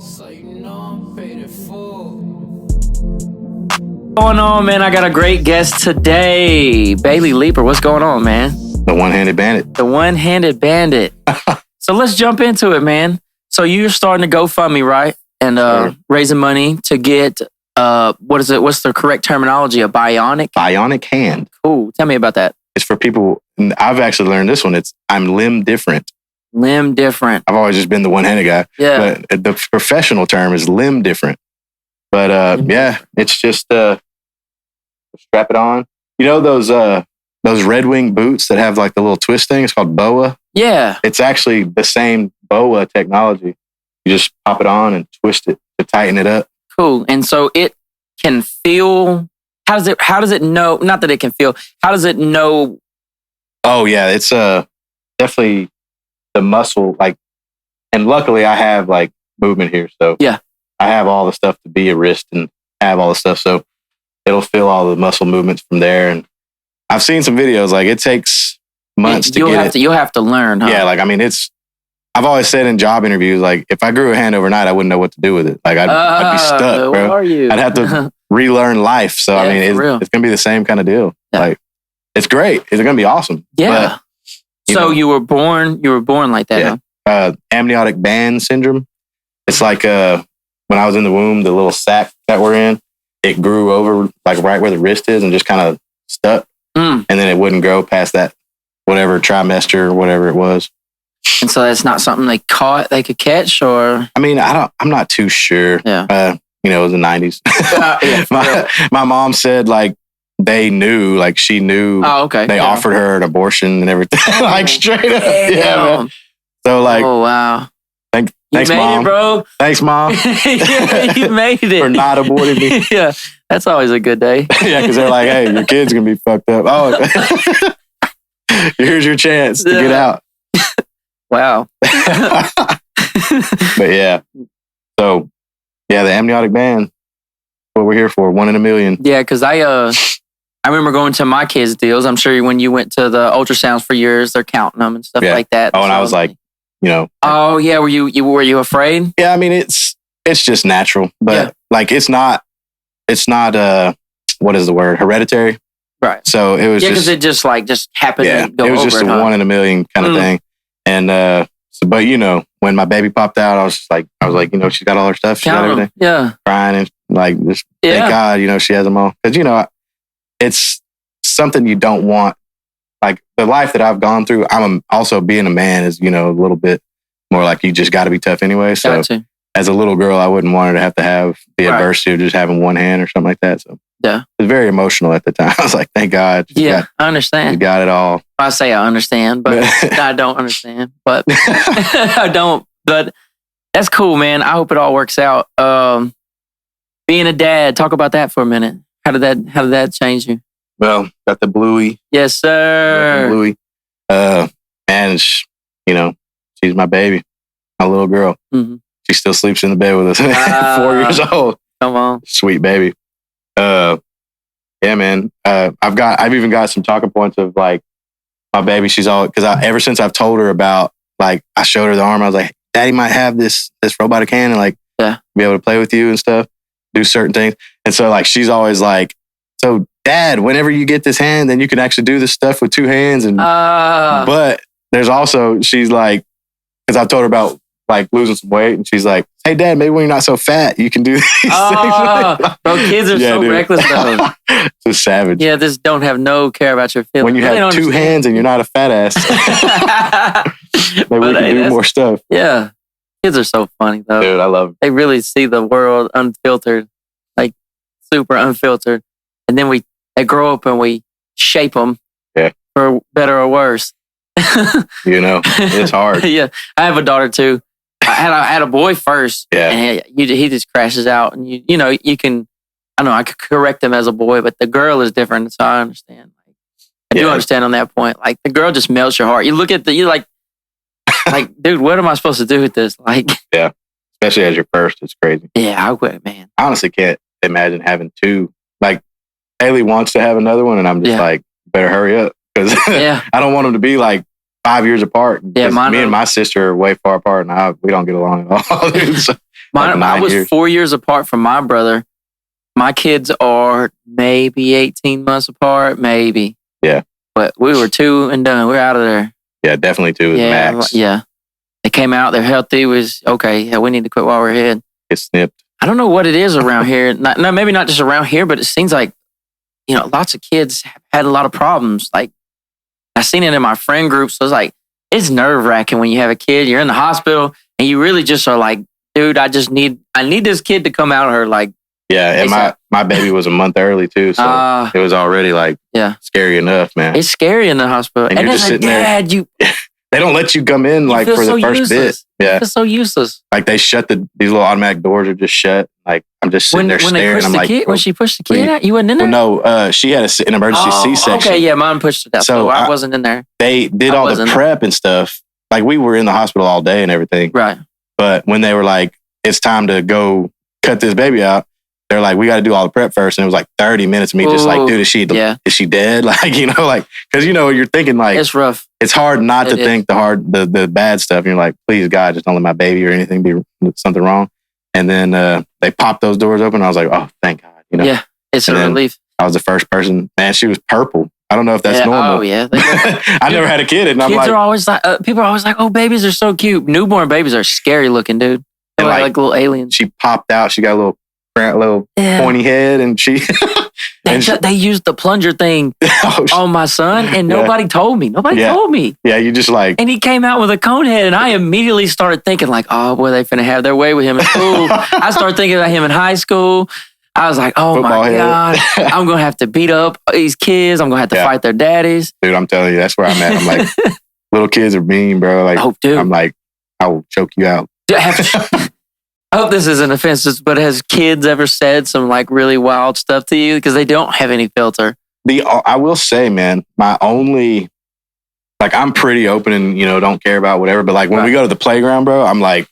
So you know I'm paid in full. What's going on, man? I got a great guest today. Bailey Leeper, what's going on, man? The one-handed bandit. The one-handed bandit. So let's jump into it, man. So you're starting to GoFundMe, right? And Sure. raising money to get, what is it? What's the correct terminology? A bionic? Bionic hand. Cool. Tell me about that. It's for people, and I've actually learned this one. I'm limb different. Limb different. I've always just been the one-handed guy. Yeah. But the professional term is limb different. But yeah, it's just strap it on. You know those Red Wing boots that have like the little twist thing? It's called BOA. Yeah. It's actually the same BOA technology. You just pop it on and twist it to tighten it up. Cool. And so it can feel, how does it know, not that it can feel, how does it know? Oh yeah, it's definitely the muscle, like, and luckily I have like movement here. So Yeah. I have all the stuff to be a wrist and have all the stuff. So it'll feel all the muscle movements from there. And I've seen some videos, like it takes months to get it. You'll have to learn, huh? Yeah, like, I mean, I've always said in job interviews, like if I grew a hand overnight, I wouldn't know what to do with it. Like I'd be stuck, bro. Where are you? I'd have to relearn life. So I Yeah, mean, for real. it's going to be the same kind of deal. Yeah. Like it's great. It's going to be awesome. Yeah. But, So you were born like that, Yeah. huh? Amniotic band syndrome. It's like when I was in the womb, the little sac that we're in, it grew over like right where the wrist is and just kind of stuck. Mm. And then it wouldn't grow past that whatever trimester or whatever it was. And so that's not something they could catch, or I mean, I'm not too sure. Yeah. It was the 90s. Yeah, for real. my mom said like they knew, like she knew. Oh, okay. They Yeah. offered her an abortion and everything. Like straight up. Damn. Yeah, man. So like, Oh wow. thanks, You made mom. it, bro. Thanks, mom, Yeah, you made it. for not aborting me. Yeah. That's always a good day. Yeah, because they're like, hey, your kid's gonna be fucked up. Oh, here's your chance to get Yeah. out. Wow. But yeah, so yeah, the amniotic band, what we're here for, 1 in a million. Yeah, because I remember going to my kids' deals. I'm sure when you went to the ultrasounds for yours, they're counting them and stuff Yeah. like that. Oh, and I So, was like, oh yeah, were you afraid? yeah, I mean, it's just natural, but Yeah. like it's not what is the word? Hereditary. Right. So it was Yeah, because just, it just happened yeah, to go it was over just it, a huh? 1 in a million kind of Mm. thing. And but when my baby popped out, I was like, she's got all her stuff, she got Count 'em. everything, Yeah. crying and like just Yeah. thank God, she has them all, because it's something you don't want. Like the life that I've gone through, also being a man is a little bit more like you just got to be tough anyway. So Got to. as a little girl, I wouldn't want her to have the Right. adversity of just having one hand or something like that. So Yeah. it was very emotional at the time. I was like, thank God, Yeah, I you understand. got it all. I say I understand, but I don't understand. But I don't. But that's cool, man. I hope it all works out. Being a dad, talk about that for a minute. How did that change you? Well, got the Bluey. Yes, sir. Bluey. And she's my baby, my little girl. Mhm. She still sleeps in the bed with us. 4 years old. Come on. Sweet baby. Yeah, man. I've even got some talking points of like my baby. She's all, because ever since I've told her about, like, I showed her the arm. I was like, Daddy might have this robotic hand and like be able to play with you and stuff, do certain things. And so like she's always like, so Dad, whenever you get this hand, then you can actually do this stuff with 2 hands. And but there's also, she's like, because I've told her about like losing some weight, and she's like, hey Dad, maybe when you're not so fat, you can do these things. Bro, kids are so dude. reckless though. It's a savage. Yeah, just don't have no care about your feelings. When you They have don't 2 understand. hands and you're not a fat ass, maybe we But, can hey, do that's- more stuff. Yeah, kids are so funny though. Dude, I love it. They really see the world unfiltered, like super unfiltered, and then they grow up and we shape them, for better or worse. It's hard. Yeah, I have a daughter too. I had a boy first, Yeah. and he just crashes out, and you can, I don't know, I could correct him as a boy, but the girl is different, so I understand. I do Yeah. understand on that point. Like the girl just melts your heart. You look at you like, dude, what am I supposed to do with this? Like, Yeah. Especially as your first, it's crazy. yeah, I would, man. I honestly can't imagine having 2. Like, Haley wants to have another one, and I'm just like, better hurry up. Because Yeah. I don't want them to be like 5 years apart. Yeah, 'Cause mine me are- and my sister are way far apart, and we don't get along at all. Dude. So Like 9 I was years. 4 years apart from my brother. My kids are maybe 18 months apart, maybe. Yeah. But we were 2 and done. We're out of there. Yeah, definitely 2 is Yeah, max. yeah. They came out. They're healthy. Was okay. Yeah, we need to quit while we're ahead. Get snipped. I don't know what it is around here. No, maybe not just around here, but it seems like lots of kids have had a lot of problems. Like I've seen it in my friend group. So it's nerve wracking when you have a kid. You're in the hospital and you really just are like, dude, I need this kid to come out of her. Like, yeah, and my baby was a month early too, so it was already like scary enough, man. It's scary in the hospital. And as a dad, they don't let you come in like for the first bit. Yeah, it's so useless. Like they shut these little automatic doors are just shut. Like I'm just sitting there staring. I'm like, when she pushed the kid out, you wasn't in there. Well, no, she had an emergency C-section. Okay, yeah, mine pushed it out. So I wasn't in there. They did all the prep and stuff. Like we were in the hospital all day and everything. Right. But when they were like, it's time to go cut this baby out, they're like, we got to do all the prep first. And it was like 30 minutes of me just like, dude, is she dead? Like, like, because, you're thinking like, it's rough. It's hard not to think the bad stuff. And you're like, please, God, just don't let my baby or anything be something wrong. And then they popped those doors open. I was like, oh, thank God. Yeah, it's a relief. I was the first person. Man, she was purple. I don't know if that's normal. Oh, yeah. I never had a kid. And kids are always like, people are always like, oh, babies are so cute. Newborn babies are scary looking, dude. They're like little aliens. She popped out. She got a little pointy head, and they used the plunger thing on my son, and nobody told me. Nobody told me. Yeah, you just like. And he came out with a cone head, and I immediately started thinking like, oh boy, they finna have their way with him in school. I started thinking about him in high school. I was like, oh my God, I'm gonna have to beat up these kids. I'm gonna have to fight their daddies. Dude, I'm telling you, that's where I'm at. I'm like, little kids are mean, bro. Like, I'm like, I will choke you out. I hope this isn't offensive, but has kids ever said some like really wild stuff to you? Because they don't have any filter. I will say, man, my only, like, I'm pretty open and, don't care about whatever. But like when we go to the playground, bro, I'm like,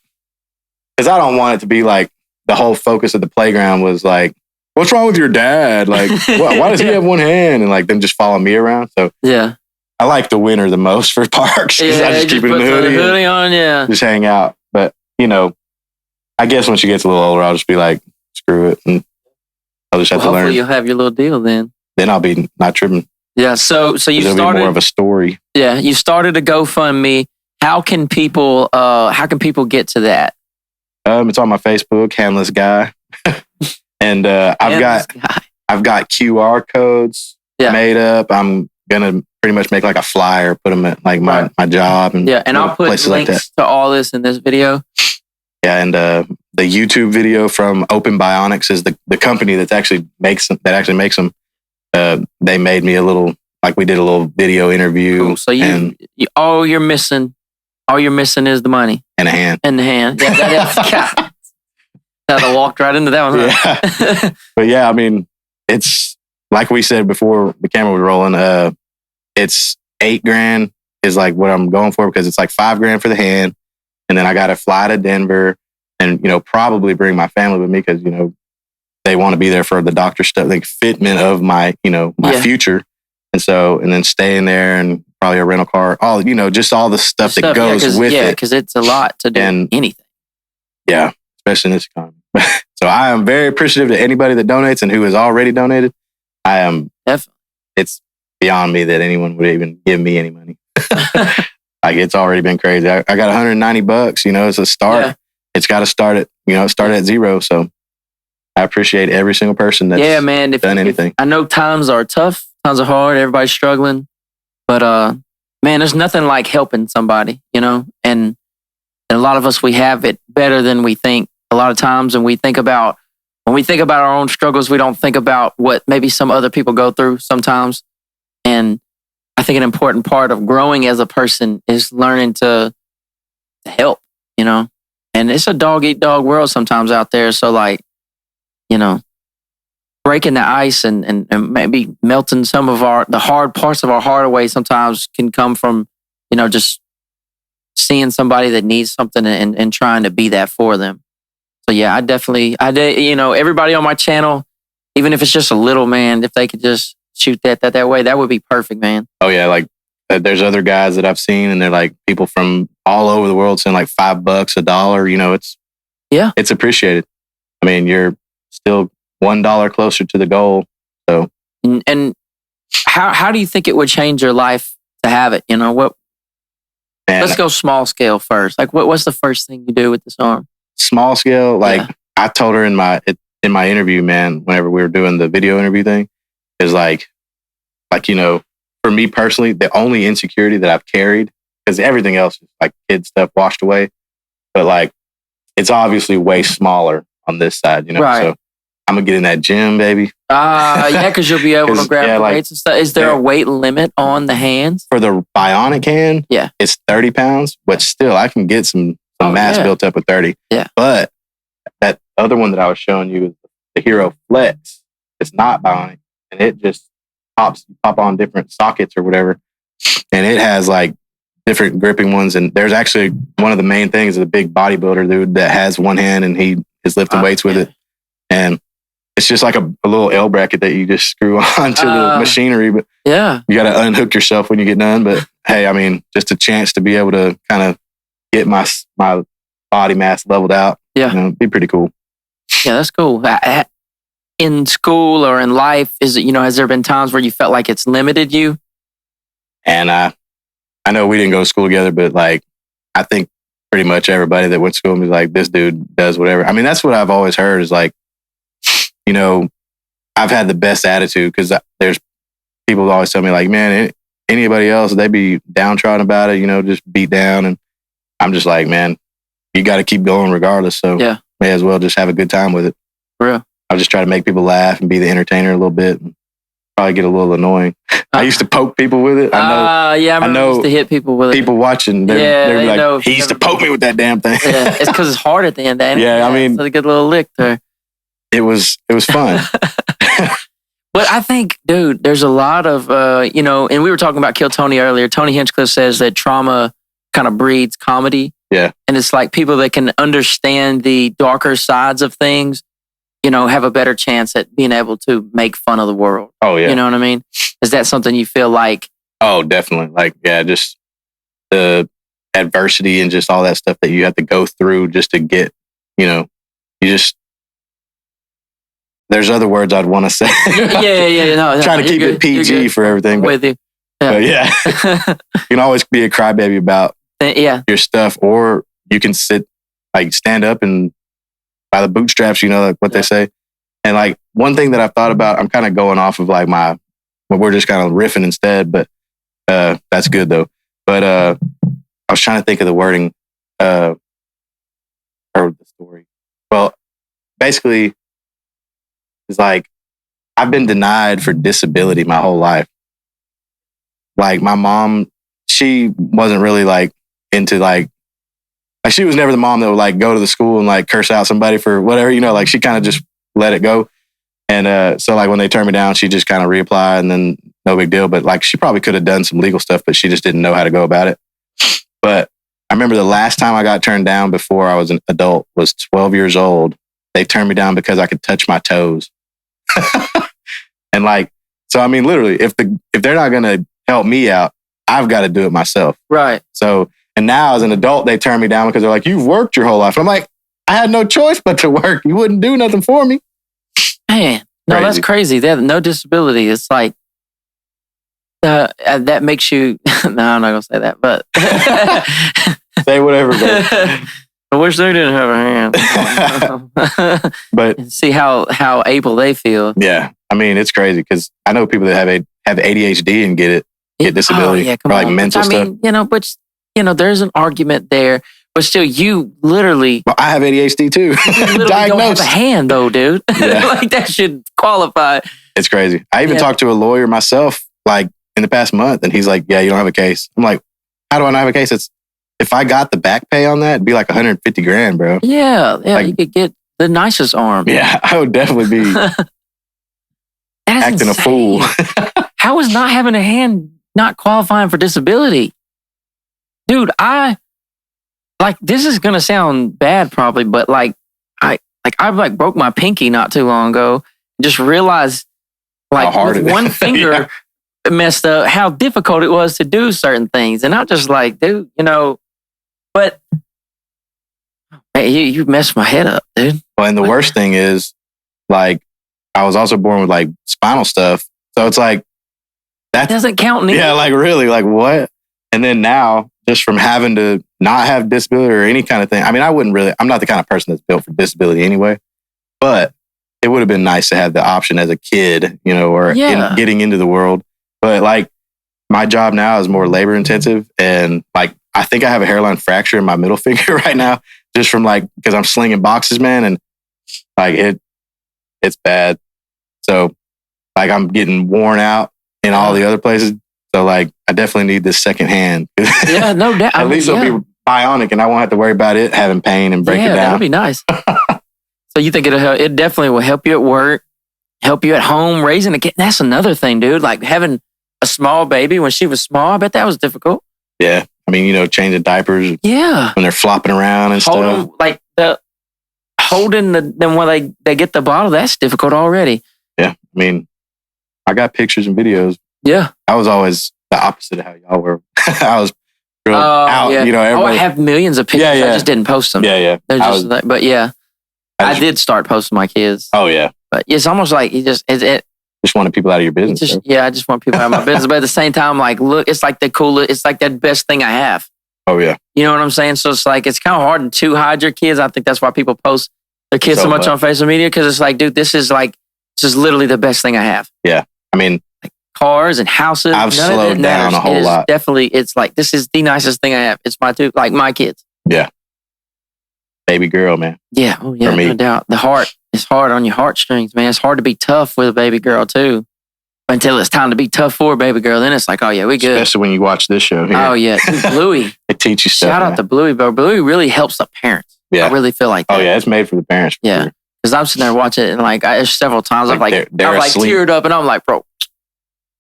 because I don't want it to be like the whole focus of the playground was like, what's wrong with your dad? Like, why does he have one hand? And like them just follow me around. So yeah, I like the winter the most for parks. I just keep it in the hoodie on, just hang out. But I guess when she gets a little older, I'll just be like, screw it. And I'll just have to learn. Hopefully you'll have your little deal then. Then I'll be not tripping. Yeah. So you started. It'll be more of a story. Yeah. You started a GoFundMe. How can people get to that? It's on my Facebook, Handless Guy. And I've got QR codes made up. I'm gonna pretty much make like a flyer, put them at like my job and and I'll put links to all this in this video. Yeah, and the YouTube video from Open Bionics is the company that actually makes them. They made me we did a little video interview. Cool. So all you're missing is the money and a hand. And the hand. Yeah, I walked right into that one. Huh? Yeah. But yeah, I mean, it's like we said before the camera was rolling. It's $8,000 is like what I'm going for because it's like $5,000 for the hand. And then I got to fly to Denver and, probably bring my family with me because, they want to be there for the doctor stuff, like fitment of my, my future. And then staying there and probably a rental car, all, just all the stuff that goes with it. Yeah, because it's a lot to do anything. Yeah, especially in this economy. So I am very appreciative to anybody that donates and who has already donated. I am definitely. It's beyond me that anyone would even give me any money. Like it's already been crazy. I got $190, it's a start. Yeah. It's got to start at zero. So I appreciate every single person that's done anything. I know times are tough. Times are hard. Everybody's struggling. But man, there's nothing like helping somebody, and a lot of us, we have it better than we think a lot of times. And when we think about our own struggles, we don't think about what maybe some other people go through sometimes. And I think an important part of growing as a person is learning to help, and it's a dog eat dog world sometimes out there. So like, breaking the ice and maybe melting some of the hard parts of our heart away sometimes can come from, just seeing somebody that needs something and trying to be that for them. So yeah, everybody on my channel, even if it's just a little, man, if they could just shoot that way, that would be perfect, man. Oh yeah, like there's other guys that I've seen, and they're like people from all over the world saying like $5, $1. Yeah. it's appreciated. I mean, you're still $1 closer to the goal. So, And how do you think it would change your life to have it? You know, man, let's go small scale first. Like, what's the first thing you do with this arm? small scale, like I told her in my interview, man, whenever we were doing the video interview thing, is like, you know, for me personally, the only insecurity that I've carried, because everything else is like kid stuff washed away, but like it's obviously way smaller on this side, you know. Right. So I'm gonna get in that gym, baby. Yeah, because you'll be able to grab the weights and stuff. Is there a weight limit on the hands? For the Bionic hand, it's 30 pounds, but still I can get some mass built up with 30. Yeah. But that other one that I was showing you is the Hero Flex. It's not Bionic, and it just pop on different sockets or whatever, and it has like different gripping ones. And there's actually one of the main things is a big bodybuilder dude that has one hand and he is lifting weights with it, and it's just like a little L bracket that you just screw onto the machinery. But you got to unhook yourself when you get done. But hey, I mean, just a chance to be able to kind of get my body mass leveled out. Yeah, you know, it'd be pretty cool. Yeah, that's cool. In school or in life, is it, you know, has there been times where you felt like it's limited you? And I know we didn't go to school together, but like I think pretty much everybody that went to school with me was like, this dude does whatever. I mean, that's what I've always heard is like, you know, I've had the best attitude because there's people who always tell me like, man, anybody else, they'd be downtrodden about it, you know, just beat down. And I'm just like, man, you got to keep going regardless. So may as well just have a good time with it. For real. I'll just try to make people laugh and be the entertainer a little bit. And probably get a little annoying. I used to poke people with it. I used to hit people with it. People watching, they're like, he used to poke me with that damn thing. Yeah, it's because it's hard at the end. Ain't it? Yeah, I mean, it's a good little lick there. It was fun. But I think, dude, there's a lot of, you know, and we were talking about Kill Tony earlier. Tony Hinchcliffe says that trauma kind of breeds comedy. Yeah. And it's like people that can understand the darker sides of things, you know, have a better chance at being able to make fun of the world. Oh, yeah. You know what I mean? Is that something you feel like? Oh, definitely. Like, yeah, just the adversity and just all that stuff that you have to go through just to get, you know, there's other words I'd want to say. No, trying to keep it PG for everything. I'm with you. But yeah, you can always be a crybaby about your stuff, or you can stand up and by the bootstraps, you know, like what they say. And like one thing that I've thought about, I'm kind of going off of like we're just kind of riffing instead, but that's good though. But I was trying to think of the wording or the story. Well, basically, it's like I've been denied for disability my whole life. Like my mom, she wasn't really like into like she was never the mom that would like go to the school and like curse out somebody for whatever, you know, like she kind of just let it go. And so like when they turned me down, she just kind of reapplied and then no big deal. But like she probably could have done some legal stuff, but she just didn't know how to go about it. But I remember the last time I got turned down before I was an adult was 12 years old. They turned me down because I could touch my toes. And like, so I mean, literally, if they're not going to help me out, I've got to do it myself. Right. So, and now as an adult, they turn me down because they're like, you've worked your whole life. I'm like, I had no choice but to work. You wouldn't do nothing for me. Man, no, that's crazy. They have no disability. It's like, that makes you, no, I'm not going to say that, but. Say whatever, bro. I wish they didn't have a hand. But see how able they feel. Yeah. I mean, it's crazy because I know people that have ADHD and get disability or like mental stuff. I mean, there's an argument there, but still you literally. Well, I have ADHD too. You literally don't have a hand though, dude. Yeah. Like that should qualify. It's crazy. I even talked to a lawyer myself like in the past month and he's like, yeah, you don't have a case. I'm like, how do I not have a case? If I got the back pay on that, it'd be like $150,000, bro. Yeah. Like, you could get the nicest arm. Yeah, I would definitely be acting a fool. How is not having a hand not qualifying for disability? Dude, this is gonna sound bad probably, but I broke my pinky not too long ago. Just realized like with one finger messed up how difficult it was to do certain things. And I'm just like, dude, but Hey, you messed my head up, dude. Well, and the worst thing is, like, I was also born with like spinal stuff. So it's like, That doesn't count neither. yeah, like really, like what? And then now, just from having to not have disability or any kind of thing. I mean, I'm not the kind of person that's built for disability anyway, but it would have been nice to have the option as a kid, you know, or getting into the world. But like, my job now is more labor intensive. And like, I think I have a hairline fracture in my middle finger right now, just from like, because I'm slinging boxes, man. And like, it's bad. So like, I'm getting worn out in all the other places. So like, I definitely need this second hand. Yeah, no doubt. At least it'll be bionic and I won't have to worry about it having pain and breaking down. Yeah, that'd be nice. So you think it definitely will help you at work, help you at home, raising a kid. That's another thing, dude. Like having a small baby when she was small, I bet that was difficult. Yeah. I mean, you know, changing diapers. Yeah. When they're flopping around and stuff. Like holding them when they get the bottle, that's difficult already. Yeah. I mean, I got pictures and videos. Yeah. I was always the opposite of how y'all were. I was real out, you know, everybody. I have millions of pictures. Yeah. I just didn't post them. Yeah. They're just but yeah. I did start posting my kids. Oh, yeah. But it's almost like you just wanted people out of your business. I just want people out of my business. But at the same time, like, look, it's like it's like that best thing I have. Oh, yeah. You know what I'm saying? So it's like, it's kind of hard to hide your kids. I think that's why people post their kids so much on social media. Because it's like, dude, this is literally the best thing I have. Yeah. I mean, like cars and houses. I've slowed down a whole lot. Definitely, it's like, this is the nicest thing I have. It's my kids. Yeah. Baby girl, man. Yeah. Oh, yeah. No doubt. The heart is hard on your heartstrings, man. It's hard to be tough with a baby girl, too. Until it's time to be tough for a baby girl. Then it's like, oh, yeah, we good. Especially when you watch this show here. Oh, yeah. Dude, Bluey. It teaches you stuff. Shout out to Bluey, bro. Bluey really helps the parents. Yeah. I really feel like that. Oh, yeah. It's made for the parents. Yeah. Because I'm sitting there watching it and like, several times I've like teared up and I'm like, bro.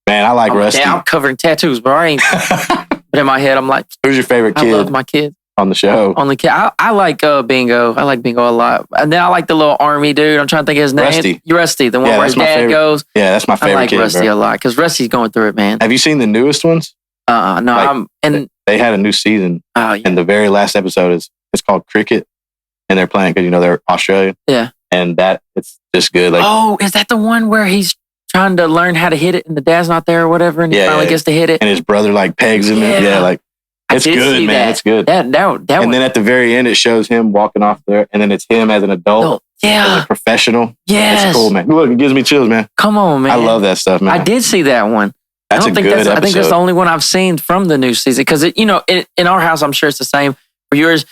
Man, I like Rusty. Yeah, I'm covered in tattoos, bro. I ain't. But in my head, I'm like, who's your favorite kid? I love my kid. On the show. Only kid. I like Bingo. I like Bingo a lot. And then I like the little army dude. I'm trying to think of his name. Rusty. The one where his dad goes. Yeah, that's my favorite. I like kid, Rusty a lot because Rusty's going through it, man. Have you seen the newest ones? No. They had a new season. Oh, yeah. And the very last episode it's called Cricket, and they're playing because they're Australian. Yeah. And it's just good. Like, oh, is that the one where he's trying to learn how to hit it and the dad's not there or whatever, and he finally gets to hit it, and his brother like pegs him. Yeah, like. It's good, man. It's good. That and then at the very end, it shows him walking off there, and then it's him as an adult, as a professional. Yes. It's cool, man. Look, it gives me chills, man. Come on, man. I love that stuff, man. I did see that one. That's a good episode. I think that's the only one I've seen from the new season because in our house, I'm sure it's the same for yours.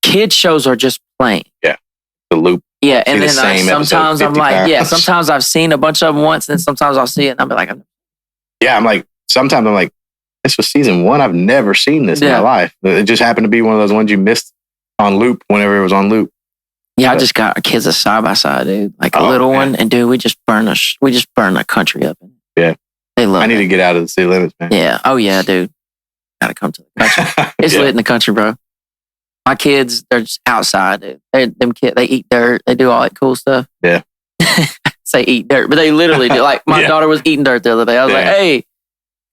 Kids shows are just plain. Yeah, the loop. Yeah, and then sometimes I'm like, sometimes I've seen a bunch of them once, and sometimes I'll see it, and I'll be like, sometimes I'm like. This was season 1. I've never seen this in my life. It just happened to be one of those ones you missed on loop whenever it was on loop. Yeah, I just got our kids a side by side, dude. Like a little one, and dude, we just burn the country up. Yeah, they love. I need to get out of the city limits, man. Yeah. Oh yeah, dude. Gotta come to the country. It's lit in the country, bro. My kids, they're just outside, dude. They eat dirt. They do all that cool stuff. Yeah. Say eat dirt, but they literally do. Like my daughter was eating dirt the other day. I was like, hey.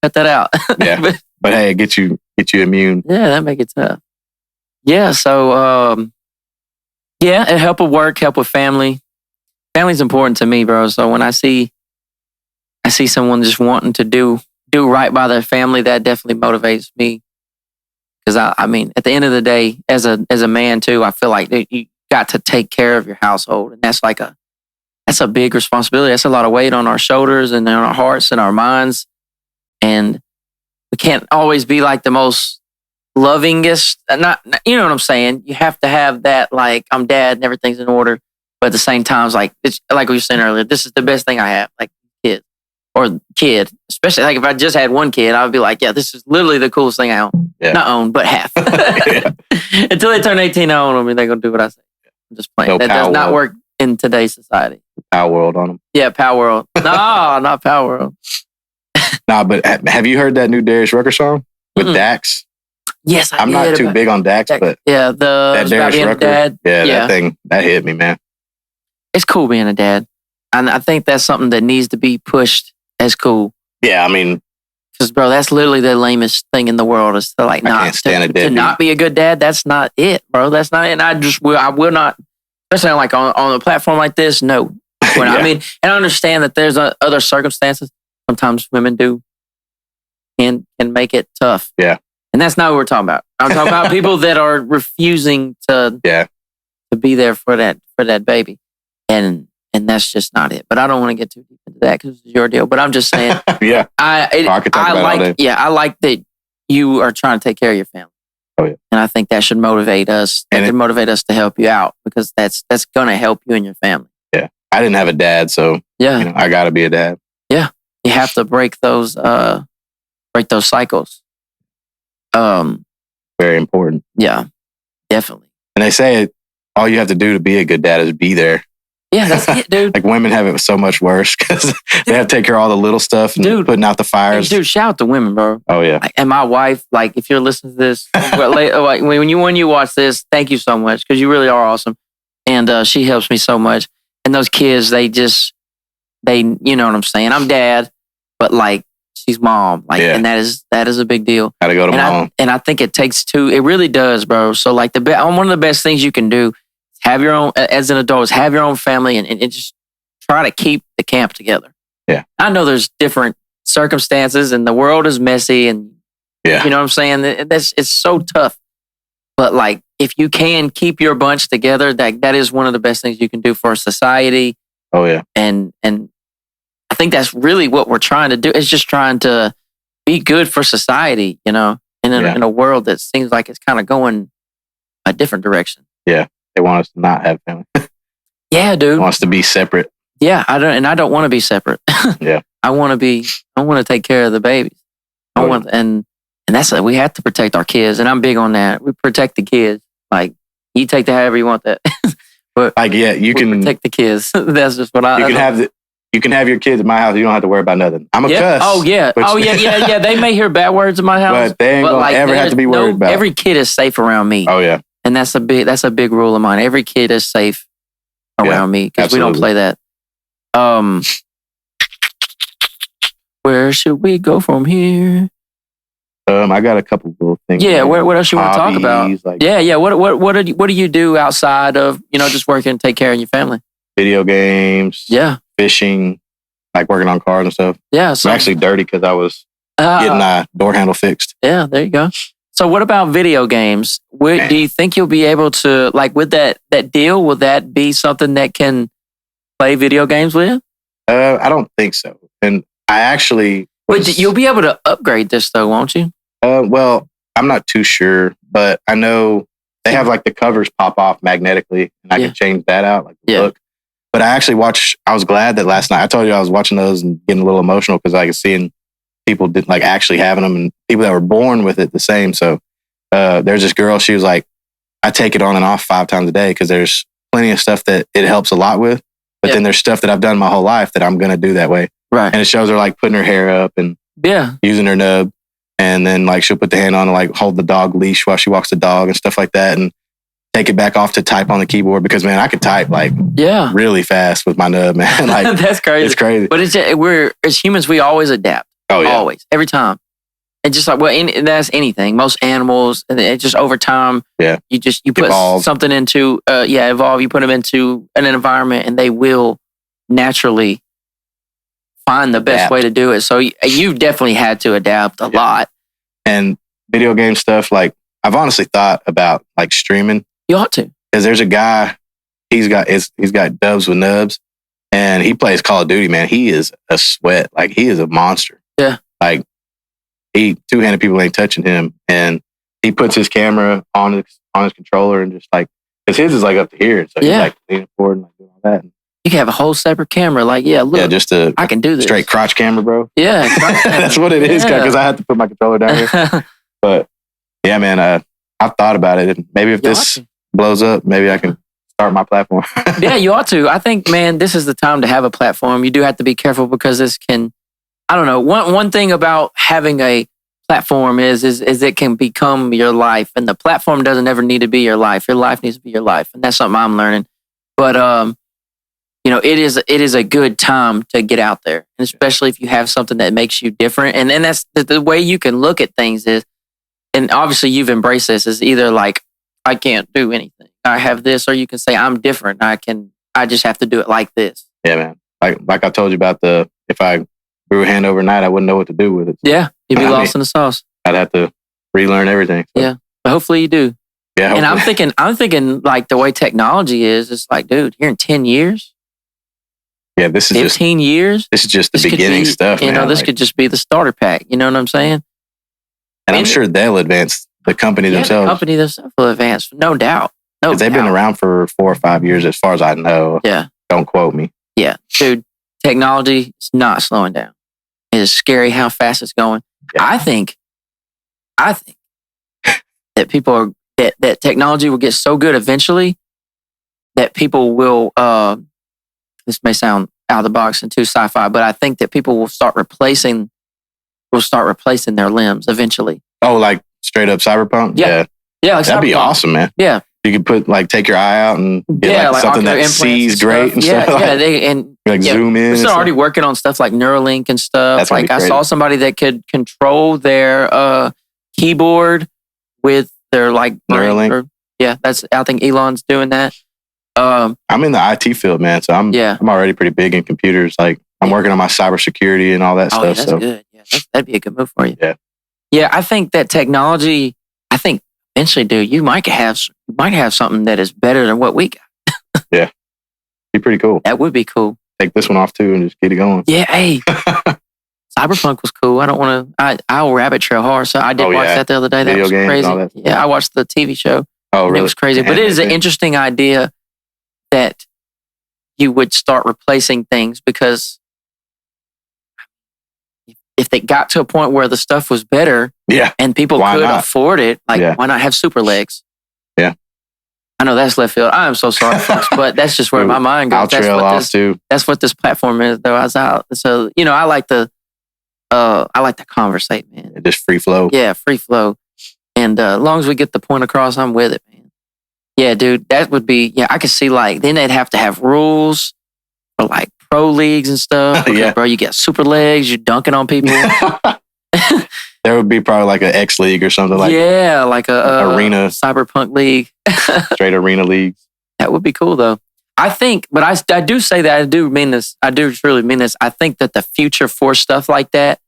Cut that out. Yeah. But hey, get you immune. Yeah, that make it tough. Yeah, so it help with work, help with family. Family's important to me, bro. So when I see someone just wanting to do right by their family, that definitely motivates me. Because I mean, at the end of the day, as a man too, I feel like you got to take care of your household, and that's a big responsibility. That's a lot of weight on our shoulders and on our hearts and our minds. And we can't always be like the most lovingest. Not, you know what I'm saying? You have to have that, like, I'm dad and everything's in order. But at the same time, it's like we were saying earlier, this is the best thing I have, like kid. Especially like if I just had one kid, I would be like, yeah, this is literally the coolest thing I own. Yeah. Not own, but have. Until they turn 18, I own them and they're going to do what I say. I'm just playing. That does not work in today's society. Power World on them. Yeah, Power World. No, not Power World. Nah, but have you heard that new Darius Rucker song with Dax? Yes, I'm not too big on Dax, but that Darius Rucker, dad. That thing that hit me, man. It's cool being a dad, and I think that's something that needs to be pushed as cool. Yeah, I mean, Because, bro, that's literally the lamest thing in the world is to like can't stand a to deadbeat. not be a good dad. That's not it, bro. That's not it. And I will not, especially like on a platform like this. No, I mean, and I understand that there's other circumstances. Sometimes women can make it tough. Yeah. And that's not what we're talking about. I'm talking about people that are refusing to be there for that baby. And that's just not it. But I don't want to get too deep into that because it's your deal. But I'm just saying, Yeah. I like that you are trying to take care of your family. Oh yeah. And I think that should motivate us. That can motivate us to help you out because that's going to help you and your family. Yeah. I didn't have a dad, so I got to be a dad. Yeah. You have to break those cycles. Very important. Yeah. Definitely. And they say all you have to do to be a good dad is be there. Yeah, that's it, dude. Like women have it so much worse because they have to take care of all the little stuff and putting out the fires. Dude, shout out to women, bro. Oh yeah. And my wife, like, if you're listening to this, when you watch this, thank you so much because you really are awesome, and she helps me so much. And those kids, they you know what I'm saying. I'm dad, but like she's mom, like, and that is a big deal. Gotta go to mom. And I think it takes two. It really does, bro. So like one of the best things you can do. Have your own, as an adult, have your own family and just try to keep the camp together. Yeah. I know there's different circumstances and the world is messy and you know what I'm saying? It's so tough. But like, if you can keep your bunch together, that is one of the best things you can do for society. Oh yeah. And I think that's really what we're trying to do. It's just trying to be good for society, you know, in a world that seems like it's kind of going a different direction. Yeah. They want us to not have family. Yeah, dude. They want us to be separate. Yeah, I don't want to be separate. Yeah. I want to take care of the babies. And that's we have to protect our kids, and I'm big on that. We protect the kids. Like you take that however you want that. But like you can protect the kids. That's just what you can have your kids at my house. You don't have to worry about nothing. I'm a cuss. Oh yeah. Yeah. They may hear bad words in my house, but they ain't gonna ever have to be worried about. Every kid is safe around me. Oh yeah. And that's a big rule of mine. Every kid is safe around me because we don't play that. Where should we go from here? I got a couple little things. Yeah, what else you want to talk about? Like, yeah. What do you do outside of just working and take care of your family? Video games. Yeah. Fishing, like working on cars and stuff. Yeah. So, I'm actually dirty because I was getting my door handle fixed. Yeah, there you go. So what about video games? Do you think you'll be able to, like with that deal, will that be something that can play video games with? I don't think so. And I actually... But you'll be able to upgrade this though, won't you? Well, I'm not too sure, but I know they have like the covers pop off magnetically and I can change that out, like the look. But I actually I was glad that last night, I told you I was watching those and getting a little emotional because I was seeing people did like actually having them and people that were born with it the same. So there's this girl, she was like, I take it on and off 5 times a day because there's plenty of stuff that it helps a lot with. But then there's stuff that I've done my whole life that I'm going to do that way. Right. And it shows her like putting her hair up and using her nub. And then like she'll put the hand on and like hold the dog leash while she walks the dog and stuff like that. And take it back off to type on the keyboard because man, I could type like really fast with my nub, man. Like that's crazy. It's crazy. But we're as humans, we always adapt. Oh yeah. Always. Every time. And just like, that's anything. Most animals, and it just over time, you put evolve. Something into, evolve. You put them into an environment and they will naturally find the best way to do it. So you definitely had to adapt a lot. And video game stuff, like I've honestly thought about like streaming. You ought to. Because there's a guy, he's got dubs with nubs and he plays Call of Duty, man. He is a sweat. Like he is a monster. Yeah. Like two-handed people ain't touching him. And he puts his camera on his controller and just like, because his is like up to here. So he's like leaning forward and like doing all that. You can have a whole separate camera. Like, look, just I can do this. Straight crotch camera, bro. Yeah. That's what it is, because I have to put my controller down here. But yeah, man, I've thought about it. And maybe if this blows up, maybe I can start my platform. Yeah, you ought to. I think, man, this is the time to have a platform. You do have to be careful because this can, I don't know. One thing about having a platform is it can become your life, and the platform doesn't ever need to be your life. Your life needs to be your life, and that's something I'm learning. But it is a good time to get out there, and especially if you have something that makes you different. And then that's the way you can look at things is, and obviously you've embraced this, is either like, I can't do anything, I have this, or you can say I'm different. I just have to do it like this. Yeah, man. Like I told you about if I grew a hand overnight, I wouldn't know what to do with it. Yeah, you'd be lost in the sauce. I'd have to relearn everything. So. Yeah, but hopefully you do. Yeah, hopefully. And I'm thinking like the way technology is, it's like, dude, here in 10 years. Yeah, this is 15 years. This is just the beginning stuff. Man. This could just be the starter pack. You know what I'm saying? And I'm sure they'll advance. The company themselves. The company themselves will advance, no doubt. Because they've been around for 4 or 5 years, as far as I know. Yeah. Don't quote me. Yeah, dude. Technology is not slowing down. It is scary how fast it's going. Yeah. I think that that technology will get so good eventually that people will. This may sound out of the box and too sci-fi, but I think that people will start replacing their limbs eventually. Oh, like straight up cyberpunk? Yeah. Like that'd be awesome, man. Yeah. You could take your eye out and get something that sees great and stuff. Yeah, zoom in. They're already working on stuff like Neuralink and stuff. That's like I saw somebody that could control their keyboard with their Neuralink. I think Elon's doing that. I'm in the IT field, man, so I'm already pretty big in computers. Like I'm working on my cybersecurity and all that stuff. That's good. Yeah, that'd be a good move for you. Yeah. Yeah, I think that technology. I think eventually, dude, you might have something that is better than what we got. Yeah, be pretty cool. That would be cool. Take this one off too and just get it going. Yeah, hey. Cyberpunk was cool. I don't want to. I'll rabbit trail hard. So I did watch that the other day. That was crazy. I watched the TV show. Oh, really? It was crazy. But it is an interesting idea that you would start replacing things, because if they got to a point where the stuff was better, and people could afford it, why not have super legs? Yeah. I know that's left field. I am so sorry, folks, but that's just where my mind goes. I'll trail off too. That's what this platform is, though. So I like to conversate, man. Just free flow. Yeah, free flow. And as long as we get the point across, I'm with it, man. Yeah, dude, that would be. Yeah, I could see then they'd have to have rules for pro leagues and stuff. Because, bro, you get super legs, you're dunking on people. There would be probably an X League or something like like a arena cyberpunk league, straight arena leagues. That would be cool though. I think, but I do say that I do mean this. I do truly mean this. I think that the future for stuff like that,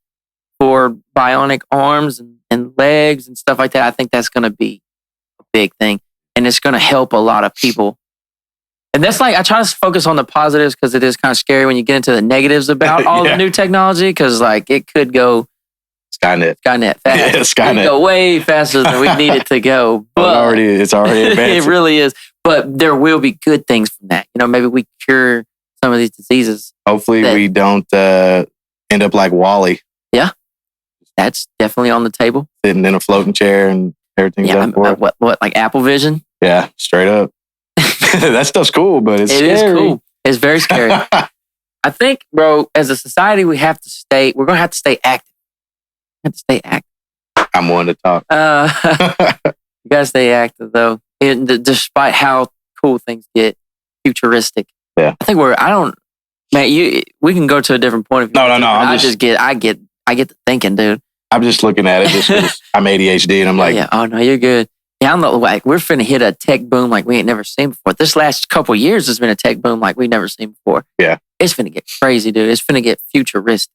for bionic arms and legs and stuff like that, I think that's going to be a big thing, and it's going to help a lot of people. And that's I try to focus on the positives, because it is kind of scary when you get into the negatives about all the new technology, because it could go. Skynet fast. Yeah, Skynet. It could go way faster than we need it to go. But it's already advanced. It really is. But there will be good things from that. Maybe we cure some of these diseases. Hopefully we don't end up like Wall-E. Yeah. That's definitely on the table. Sitting in a floating chair and everything's done for it. What, like Apple Vision? Yeah, straight up. That stuff's cool, but it's scary. It is cool. It's very scary. I think, bro, as a society, we're going to have to stay active. I'm one to talk. You gotta stay active though. Despite how cool things get, futuristic. Yeah. I think we can go to a different point of view. No. I get to thinking, dude. I'm just looking at it just because I'm ADHD and I'm like, oh no, you're good. Yeah, I'm not we're finna hit a tech boom like we ain't never seen before. This last couple of years has been a tech boom like we've never seen before. Yeah. It's finna get crazy, dude. It's finna get futuristic.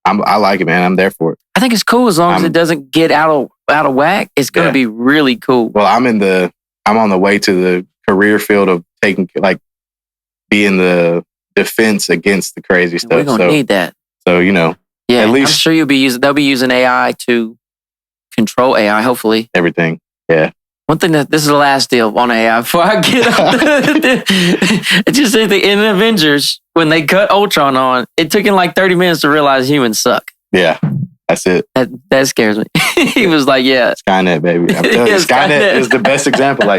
I like it, man. I'm there for it. I think it's cool as long as it doesn't get out of whack. It's going to be really cool. Well, I'm on the way to the career field of being the defense against the crazy stuff. We're going to need that. So, yeah, at least I'm sure they'll be using AI to control AI, hopefully. Everything. Yeah. One thing this is the last deal on AI before I get up. It's just at the end of Avengers, when they cut Ultron on, it took him 30 minutes to realize humans suck. Yeah, that's it. That scares me. He was like, yeah. Skynet, baby. I'm telling you, Skynet is the best example.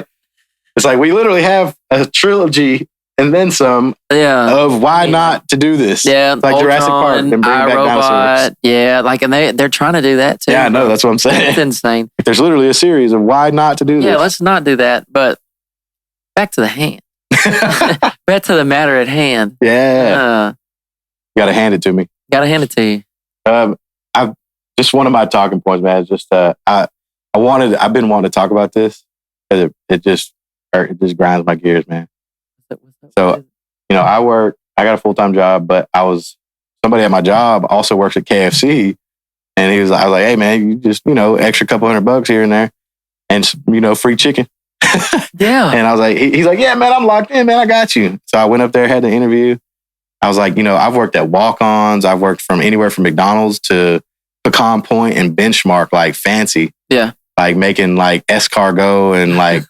It's we literally have a trilogy and then some of why not to do this. Yeah. It's like Ultron, Jurassic Park and bring back dinosaurs. Yeah, and they're trying to do that too. Yeah, I know. That's what I'm saying. It's insane. There's literally a series of why not to do this. Yeah, let's not do that. But back to the hand. Back to the matter at hand. Yeah. You got to hand it to me. Gotta hand it to you. I've just one of my talking points, man. Is just I've been wanting to talk about this because it just grinds my gears, man. So I got a full-time job, but somebody at my job also works at KFC, and I was like, hey man, you just extra couple $100 here and there, and free chicken. Yeah. And I was like, he's like, yeah man, I'm locked in, man. I got you. So I went up there, had the interview. I was like, I've worked at Walk-Ons. I've worked from anywhere from McDonald's to Pecan Point and Benchmark, like fancy. Yeah. Like making like escargot and like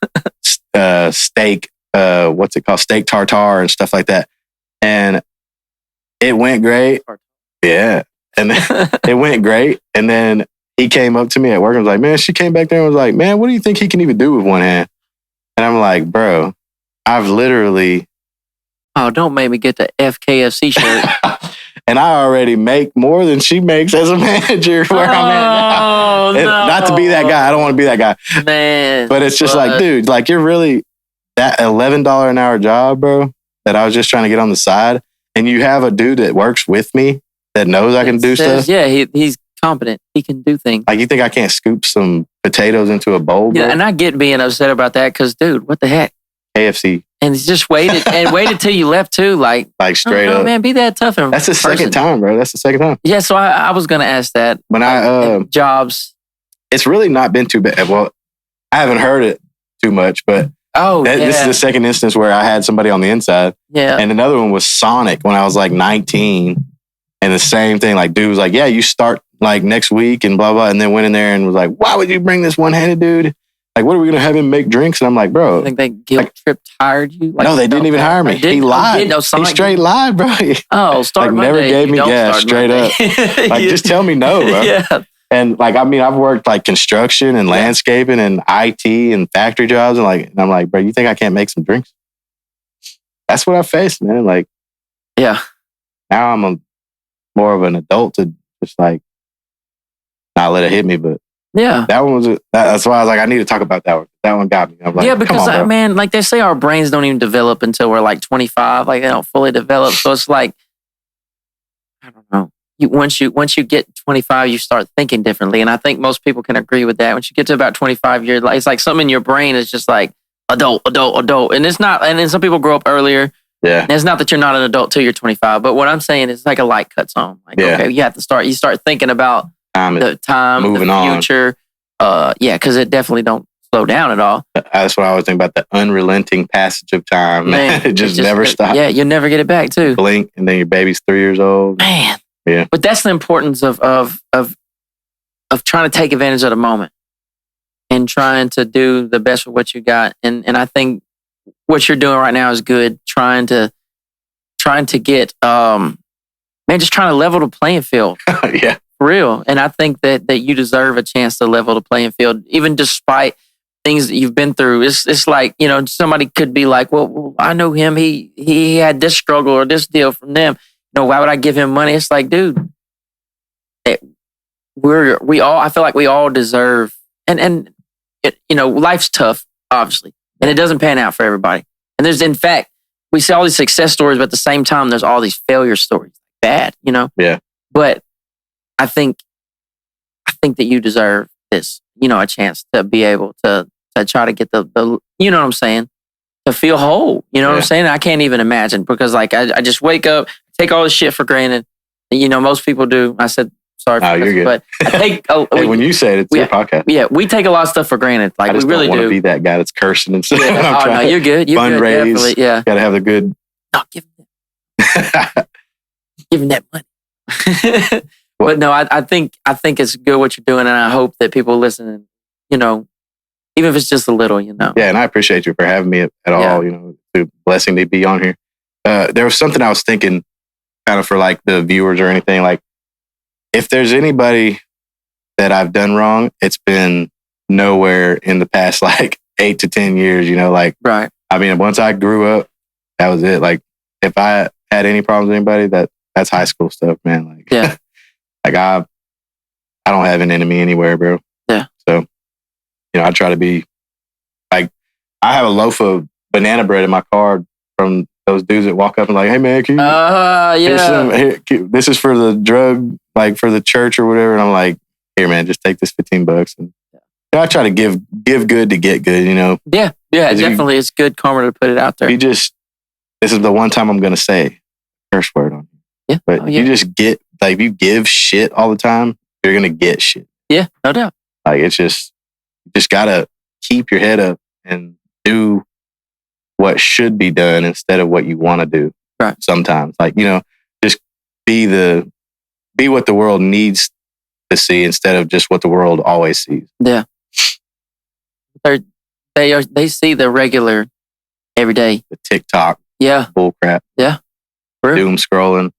steak, what's it called? Steak tartare and stuff like that. And it went great. Yeah. And then it went great. And then he came up to me at work and was like, man, she came back there and was like, man, what do you think he can even do with one hand? And I'm like, bro, I've literally... Oh, don't make me get the FKFC shirt. And I already make more than she makes as a manager where I'm at now. No. Not to be that guy. I don't want to be that guy. Man. But it's just like, dude, like you're really that $11 an hour job, bro, that I was just trying to get on the side. And you have a dude that works with me that knows I can do stuff. Yeah, he's competent. He can do things. Like you think I can't scoop some potatoes into a bowl, bro? Yeah, and I get being upset about that because, dude, what the heck? KFC. And he's just waited till you left too. Like straight up. Man, be that tough. That's the second time, bro. That's the second time. Yeah, so I was going to ask that. When jobs. It's really not been too bad. Well, I haven't heard it too much, but this is the second instance where I had somebody on the inside. Yeah. And another one was Sonic when I was like 19. And the same thing, like dude was like, yeah, you start like next week and blah, blah. And then went in there and was like, why would you bring this one-handed dude? Like, what are we going to have him make drinks? And I'm like, bro. I think they guilt tripped hired you. Like, no, they didn't even hire me. He lied. He straight lied, bro. Start like, Monday. Never gave me gas, straight up. Like, just tell me no, bro. Yeah. And like, I mean, I've worked like construction and landscaping and IT and factory jobs. And I'm like, bro, you think I can't make some drinks? That's what I faced, man. Like, yeah. Now I'm more of an adult to just like not let it hit me, but yeah, that one was. That's why I was like, I need to talk about that one. That one got me. I'm like, yeah, because man, like they say, our brains don't even develop until we're like 25. Like they don't fully develop. So it's like, I don't know. Once you get 25, you start thinking differently, and I think most people can agree with that. Once you get to about 25 years, like it's like something in your brain is just like adult, and it's not. And then some people grow up earlier. Yeah, and it's not that you're not an adult till you're 25, but what I'm saying is like a light cuts on. Like okay, you have to start. You start thinking about the future. Because it definitely don't slow down at all. That's what I always think about, the unrelenting passage of time. Man, it just never stops. Yeah, you'll never get it back too. Blink, and then your baby's 3 years old. Man, yeah. But that's the importance of trying to take advantage of the moment and trying to do the best with what you got. And I think what you're doing right now is good. Trying to get just trying to level the playing field. Yeah. For real. And I think that you deserve a chance to level the playing field, even despite things that you've been through. It's like, somebody could be like, well, I know him. He had this struggle or this deal from them. Why would I give him money? It's like, dude, I feel like we all deserve, and life's tough, obviously, and it doesn't pan out for everybody. And in fact, we see all these success stories, but at the same time, there's all these failure stories. Bad, Yeah. But I think that you deserve this, a chance to be able to try to get the you know what I'm saying, to feel whole. You know what I'm saying? I can't even imagine, because like I just wake up, take all this shit for granted. Most people do. I said sorry for you're good. But I take when you say it's your podcast. Yeah, we take a lot of stuff for granted. Like I just we really don't want do. to be that guy that's cursing and stuff. Yeah. Oh no, you're good. You're good. Definitely. Yeah. Gotta have the good. No, give him that money. But no, I think it's good what you're doing, and I hope that people listening, even if it's just a little, Yeah, and I appreciate you for having me at all. It's a blessing to be on here. There was something I was thinking, kind of for like the viewers or anything. Like, if there's anybody that I've done wrong, it's been nowhere in the past like 8 to 10 years. Like, right. I mean, once I grew up, that was it. Like, if I had any problems with anybody, that's high school stuff, man. Like, yeah. Like I don't have an enemy anywhere, bro. Yeah. So, I try to be like, I have a loaf of banana bread in my car from those dudes that walk up and like, hey man, can you? Yeah. This is for the drug, like for the church or whatever. And I'm like, here man, just take this $15. And I try to give good to get good. Yeah, definitely. It's good karma to put it out there. This is the one time I'm gonna say curse word on you. Yeah, but you just get like if you give shit all the time, you're gonna get shit. Yeah, no doubt. Like it's just gotta keep your head up and do what should be done instead of what you want to do. Right. Sometimes, like just be what the world needs to see instead of just what the world always sees. Yeah. They see the regular every day. The TikTok. Yeah. Bull crap. Yeah. Doom scrolling.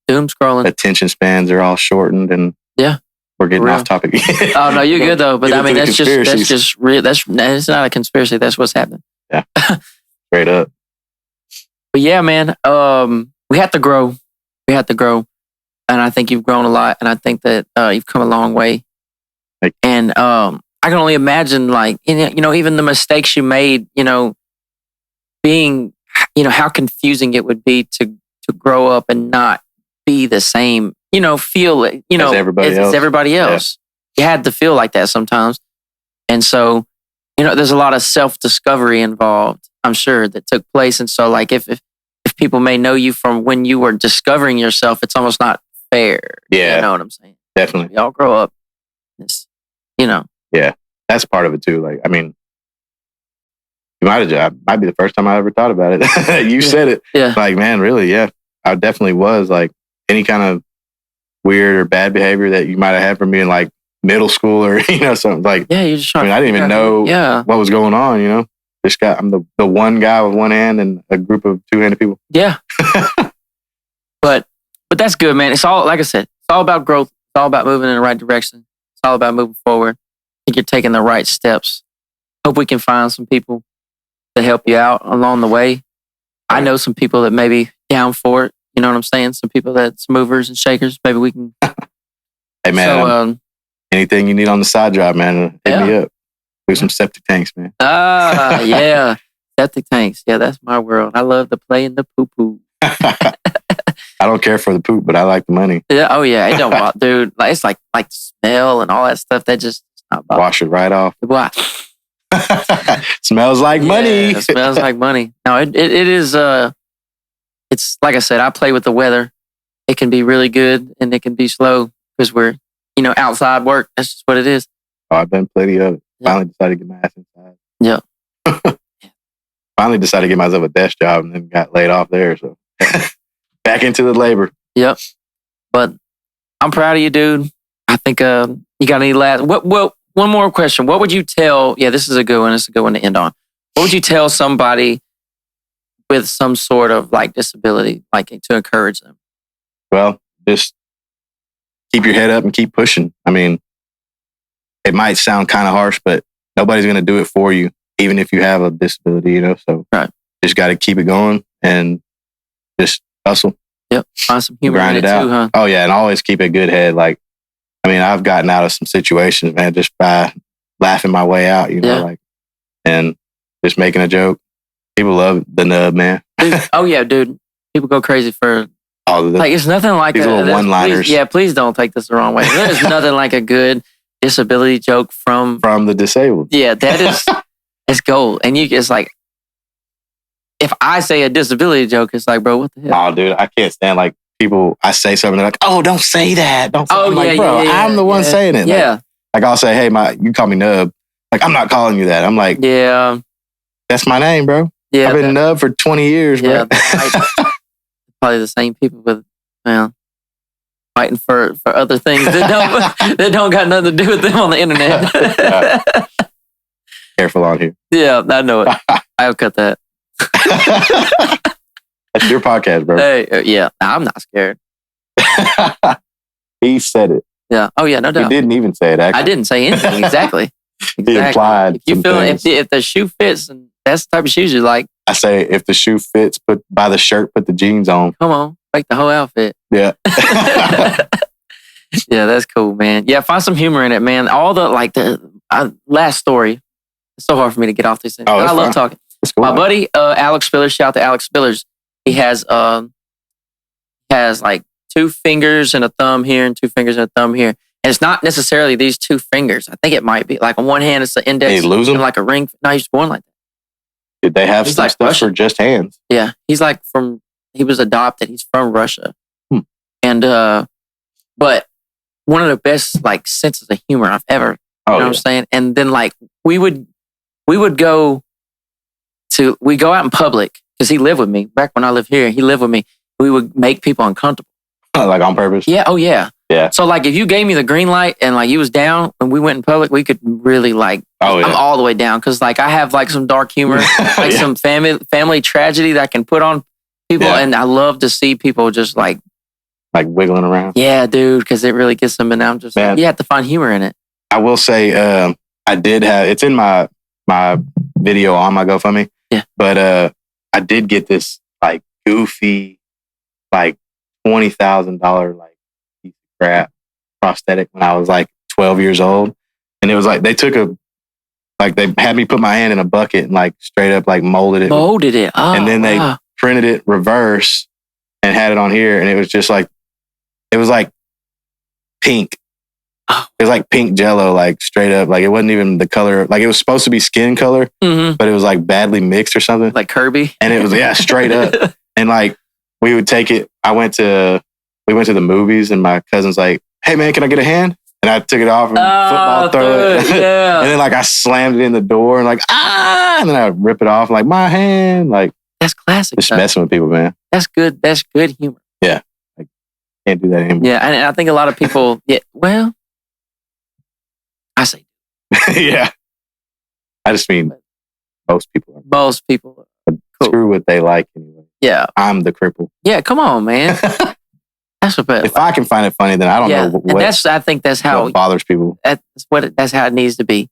Attention spans are all shortened and we're getting off topic. Oh no, you're good though. But I mean, that's just real. That's not a conspiracy. That's what's happening. Yeah. Straight up. But yeah, man, we have to grow. And I think you've grown a lot. And I think that you've come a long way. And I can only imagine, like, even the mistakes you made, being, how confusing it would be to grow up and not be the same, feel, as everybody else. Yeah. You had to feel like that sometimes. And so, there's a lot of self-discovery involved, I'm sure, that took place. And so, like, if people may know you from when you were discovering yourself, it's almost not fair. Yeah. You know what I'm saying? Definitely. We all grow up. It's, Yeah. That's part of it too. Like, I mean, you might be the first time I ever thought about it. You said it. Yeah. Like, man, really? Yeah. I definitely was like any kind of weird or bad behavior that you might have had from me in like middle school or, something like, yeah, you're just trying I didn't even know what was going on, This guy, I'm the one guy with one hand and a group of two-handed people. Yeah. But that's good, man. It's all, like I said, it's all about growth. It's all about moving in the right direction. It's all about moving forward. I think you're taking the right steps. Hope we can find some people to help you out along the way. I know some people that may be down for it. You know what I'm saying? Some people that's movers and shakers. Maybe we can. Hey, man. So, anything you need on the side job, man, hit me up. Do some septic tanks, man. Yeah. Septic tanks. Yeah, that's my world. I love to play in the poo-poo. I don't care for the poop, but I like the money. Yeah. Oh, yeah. It don't bother, dude. Like, it's like the smell and all that stuff. That just not bother. Wash it right off. What? Smells like money. It smells like money. No, it is. It's like I said. I play with the weather. It can be really good and it can be slow because we're outside work. That's just what it is. Oh, I've done plenty of it. Yeah. Finally decided to get my ass inside. Yeah. Finally decided to get myself a desk job and then got laid off there. So back into the labor. Yep. But I'm proud of you, dude. I think you got any last... One more question. What would you tell... Yeah, this is a good one. It's a good one to end on. What would you tell somebody with some sort of like disability, like to encourage them? Well, just keep your head up and keep pushing. I mean, it might sound kind of harsh, but nobody's going to do it for you, even if you have a disability, So just got to keep it going and just hustle. Yep. Find some humor grind in it out. too, huh? Oh, yeah. And always keep a good head. Like, I mean, I've gotten out of some situations, man, just by laughing my way out, and just making a joke. People love the nub, man. Dude, oh, yeah, dude. People go crazy for... it's nothing like these little one-liners. Please don't take this the wrong way. There's nothing like a good disability joke from the disabled. Yeah, that is it's gold. And it's like, if I say a disability joke, it's like, bro, what the hell? Oh, dude, I can't stand like people. I say something, they're like, "Oh, don't say that." Don't. Say I'm like, bro, I'm the one saying it. Yeah. Like I'll say, "Hey, you call me Nub." Like I'm not calling you that. I'm like, yeah, that's my name, bro. Yeah, I've been Nub for 20 years, bro. Probably the same people with, fighting for other things that don't got nothing to do with them on the internet. Careful on here. Yeah, I know it. I'll cut that. That's your podcast, bro. Hey, yeah, I'm not scared. He said it. Yeah. Oh yeah, no doubt. He didn't even say it. Actually, I didn't say anything. Exactly. He implied. If you feel if the shoe fits, and that's the type of shoes you like. I say, if the shoe fits, buy the shirt, put the jeans on. Come on, make the whole outfit. Yeah. Yeah, that's cool, man. Yeah, find some humor in it, man. All the last story. It's so hard for me to get off these things. Oh, I love talking. Cool, my buddy Alex Spillers, shout out to Alex Spillers. He has like 2 fingers and a thumb here and 2 fingers and a thumb here. And it's not necessarily these 2 fingers. I think it might be. Like on one hand, it's the index. Did he lose them? And like a ring. No, he's born like that. Did they have He's some like stuff Russian. for just hands? Yeah. He's like he was adopted. He's from Russia. And, but one of the best like senses of humor I've ever, you know what I'm saying? And then like we would go out in public because he lived with me back when I lived here. He lived with me. We would make people uncomfortable. Like on purpose? Yeah. Oh yeah. Yeah. So like if you gave me the green light and like you was down and we went in public, we could really like, I'm all the way down. Cause like I have like some dark humor, like some family tragedy that I can put on people. Yeah. And I love to see people just like wiggling around. Yeah, dude. Cause it really gets them. And I'm just like, you have to find humor in it. I will say, I did have, it's in my video on my GoFundMe. Yeah. But I did get this like goofy, like $20,000 like piece of crap prosthetic when I was like 12 years old. And it was like, they had me put my hand in a bucket and like straight up like molded it. Oh, and then they printed it reverse and had it on here. And it was just like, it was like pink. Oh. It was like pink jello, like straight up. Like it wasn't even the color. Like it was supposed to be skin color, but it was like badly mixed or something. Like Kirby. And it was, straight up. And like we would take it. We went to the movies and my cousin's like, hey man, can I get a hand? And I took it off and football throw it. Yeah. And then like I slammed it in the door and like, and then I would rip it off like my hand. Like that's classic. Just messing with people, man. That's good. That's good humor. Yeah. Like can't do that anymore. Yeah. And I think a lot of people, I say. Yeah. I just mean most people. Most people. Cool. Screw what they like anyway. Yeah. I'm the cripple. Yeah, come on, man. That's what. If I can find it funny, then I don't know what. And I think that's how what bothers people. That's how it needs to be.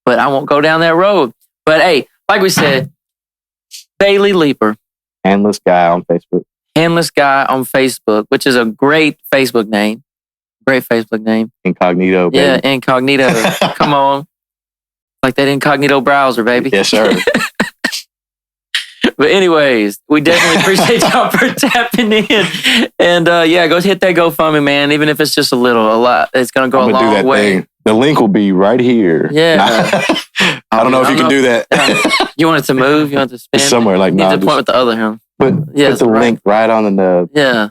But I won't go down that road. But hey, like we said, Bailey Leeper, Handless Guy on Facebook. Handless Guy on Facebook, which is a great Facebook name. Great Facebook name. Incognito, baby. Yeah, Incognito. Come on. Like that incognito browser, baby. Yes, sir. But anyways, we definitely appreciate y'all for tapping in. And go hit that GoFundMe, man. Even if it's just a lot. It's going to go a long way. Thing. The link will be right here. Yeah. I don't know if you can do that. You want it to move? You want it to spin? It's somewhere like, no. You need to point with the other hand. Put the link right on the nub. Yeah.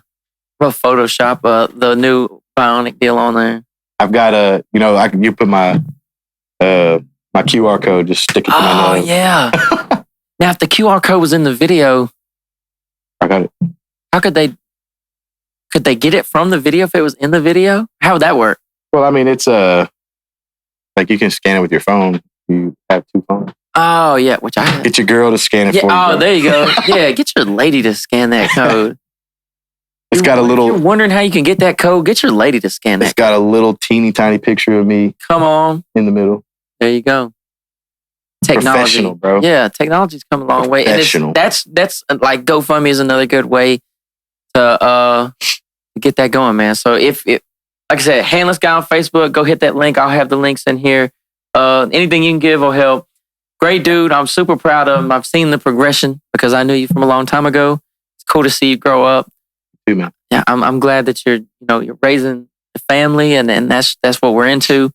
We'll Photoshop the new Bionic deal on there. I've got you put my QR code, just stick it to my nub. Oh, yeah. Now, if the QR code was in the video, I got it. How could they get it from the video if it was in the video? How would that work? Well, I mean, it's like you can scan it with your phone. You have 2 phones. Oh, yeah, which I have. Get your girl to scan it for you. Oh, there you go. Yeah, get your lady to scan that code. It's got a little... You're wondering how you can get that code? Get your lady to scan that. It's got a little teeny tiny picture of me. Come on. In the middle. There you go. Technology, professional, bro. Yeah, technology's come a long way, and that's like GoFundMe is another good way to get that going, man. So if like I said, Handless Guy on Facebook, go hit that link. I'll have the links in here. Anything you can give will help. Great dude. I'm super proud of him. I've seen the progression because I knew you from a long time ago. It's cool to see you grow up. Too, man. Yeah, I'm glad that you're raising the family, and that's what we're into.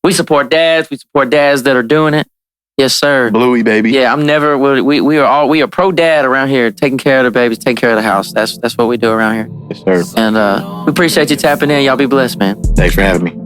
We support dads. We support dads that are doing it. Yes, sir. Bluey, baby. Yeah, we are pro dad around here, taking care of the babies, taking care of the house. That's what we do around here. Yes, sir. And we appreciate you tapping in. Y'all be blessed, man. Thanks for having me.